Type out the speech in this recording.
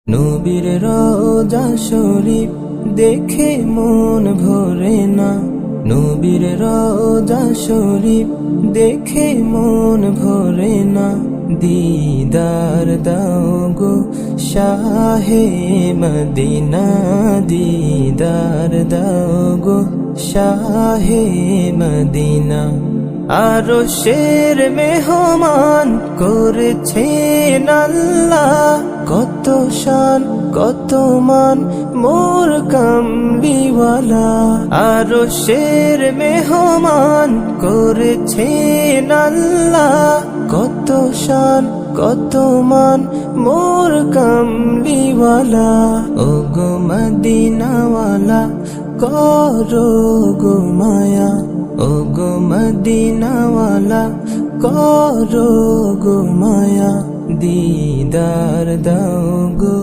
নবীর রওজা শরীফ দেখে মন ভরে না। নবীর রওজা শরীফ দেখে মন ভরে না। দিদার দাও গো শাহে মদিনা, দিদার দাও গো শাহে মদিনা। আরশের মেহমান করেছেন আল্লাহ, কত শান কত মান মোর কামলিওয়ালা। আরশের মেহমান করেছেন আল্লাহ, কত শান কত মান মোর কামলিওয়ালা। ও গো মদিনাওয়ালা করো গো মায়া, ও গো মদিনাওয়ালা করো গো মায়া। দিদার দাও গো